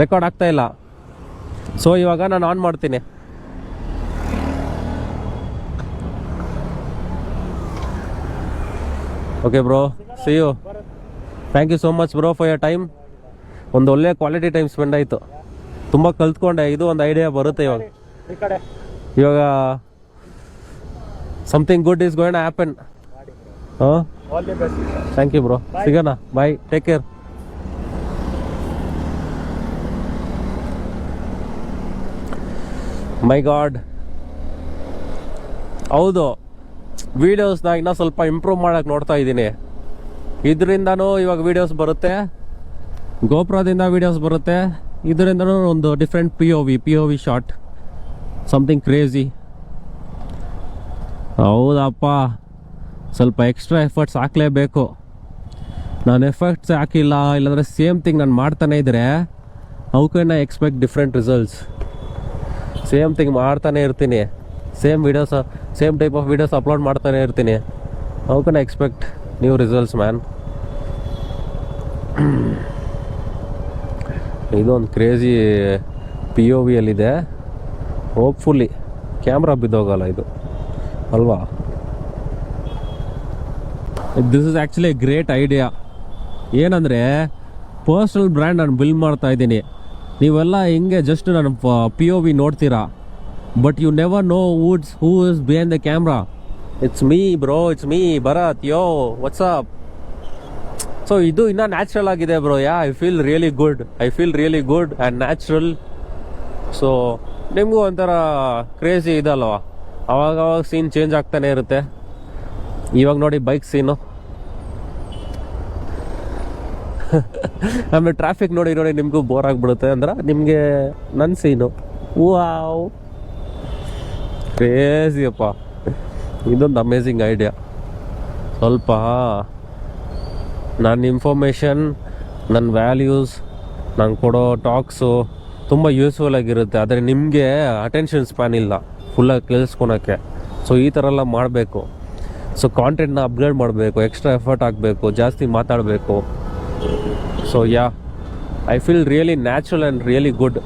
Record ಆಗ್ತಾ ಇಲ್ಲ. So ಇವಾಗ ನಾನು ಆನ್ ಮಾಡ್ತೀನಿ. Okay bro, see you. Thank you so much bro for your time. ಒಂದು ಒಳ್ಳೆ ಕ್ವಾಲಿಟಿ ಟೈಮ್ ಸ್ಪೆಂಡ್ ಆಯಿತು. ತುಂಬ ಕಲ್ತ್ಕೊಂಡೆ. ಇದು ಒಂದು ಐಡಿಯಾ ಬರುತ್ತೆ ಇವಾಗ something good is going to happen. ಹಾಂ, ಥ್ಯಾಂಕ್ ಯು ಬ್ರೋ. ಸಿಗೋಣ, bye, take care. My god, ಹೌದು, ವೀಡಿಯೋಸ್ನ ಇನ್ನೂ ಸ್ವಲ್ಪ ಇಂಪ್ರೂವ್ ಮಾಡೋಕ್ಕೆ ನೋಡ್ತಾ ಇದ್ದೀನಿ. ಇದರಿಂದನೂ ಇವಾಗ ವೀಡಿಯೋಸ್ ಬರುತ್ತೆ, ಗೋಪ್ರದಿಂದ ವೀಡಿಯೋಸ್ ಬರುತ್ತೆ, ಇದರಿಂದನೂ ಒಂದು different P O V shot, something crazy. ಹೌದಪ್ಪ, ಸ್ವಲ್ಪ ಎಕ್ಸ್ಟ್ರಾ ಎಫರ್ಟ್ಸ್ ಹಾಕಲೇಬೇಕು. ನಾನು ಎಫರ್ಟ್ಸ್ ಹಾಕಿಲ್ಲ, ಇಲ್ಲಾಂದರೆ ಸೇಮ್ ಥಿಂಗ್ ನಾನು ಮಾಡ್ತಾನೆ ಇದ್ದರೆ how can I expect different results? Same thing ಮಾಡ್ತಾನೆ ಇರ್ತೀನಿ, same videos, same type of videos upload ಮಾಡ್ತಾನೆ ಇರ್ತೀನಿ. How can I expect new results man? ಇದೊಂದು ಕ್ರೇಜಿ ಪಿ ಒ ವಿಯಲ್ಲಿದೆ. ಹೋಪ್ಫುಲ್ಲಿ ಕ್ಯಾಮ್ರಾ ಬಿದ್ದೋಗಲ್ಲ ಇದು, ಅಲ್ವಾ? This is actually a great idea. ಏನಂದರೆ ಪರ್ಸ್ನಲ್ ಬ್ರ್ಯಾಂಡ್ ನಾನು ಬಿಲ್ಡ್ ಮಾಡ್ತಾ ಇದ್ದೀನಿ. ನೀವೆಲ್ಲ ಹಿಂಗೆ ಜಸ್ಟ್ ನಾನು ಪಿ ಒ ವಿ ನೋಡ್ತೀರಾ, but you never know who is behind the camera. It's me bro, it's me Bharat. Yo, what's up? So ಇದು ಇನ್ನೂ ನ್ಯಾಚುರಲ್ ಆಗಿದೆ ಬ್ರೋ. I feel really good and natural. So ನಿಮಗೂ ಒಂಥರ ಕ್ರೇಜಿ ಇದಲ್ವಾ? ಅವಾಗ ಸೀನ್ ಚೇಂಜ್ ಆಗ್ತಾನೆ ಇರುತ್ತೆ. ಇವಾಗ ನೋಡಿ ಬೈಕ್ ಸೀನು, ಆಮೇಲೆ ಟ್ರಾಫಿಕ್ ನೋಡಿ ನಿಮಗೂ ಬೋರ್ ಆಗಿಬಿಡುತ್ತೆ. ಅಂದ್ರೆ ನಿಮಗೆ ನನ್ನ ಸೀನು ವಾವ್, ಕ್ರೇಜಿಯಪ್ಪ. ಇದೊಂದು ಅಮೇಝಿಂಗ್ ಐಡಿಯಾ. ಸ್ವಲ್ಪ ನನ್ನ ಇನ್ಫಾರ್ಮೇಷನ್, ನನ್ನ ವ್ಯಾಲ್ಯೂಸ್, ನಾನು ಕೊಡೋ ಟಾಕ್ಸು ತುಂಬ ಯೂಸ್ಫುಲ್ ಆಗಿರುತ್ತೆ. ಆದರೆ ನಿಮಗೆ ಅಟೆನ್ಷನ್ ಸ್ಪ್ಯಾನ್ ಇಲ್ಲ ಫುಲ್ಲಾಗಿ ಕೇಳಿಸ್ಕೊಳಕ್ಕೆ. ಸೊ ಈ ಥರ ಎಲ್ಲ ಮಾಡಬೇಕು. ಸೊ ಕಾಂಟೆಂಟ್ನ ಅಪ್ಗ್ರೇಡ್ ಮಾಡಬೇಕು, ಎಕ್ಸ್ಟ್ರಾ ಎಫರ್ಟ್ ಹಾಕಬೇಕು, ಜಾಸ್ತಿ ಮಾತಾಡಬೇಕು. So I feel really natural and really good.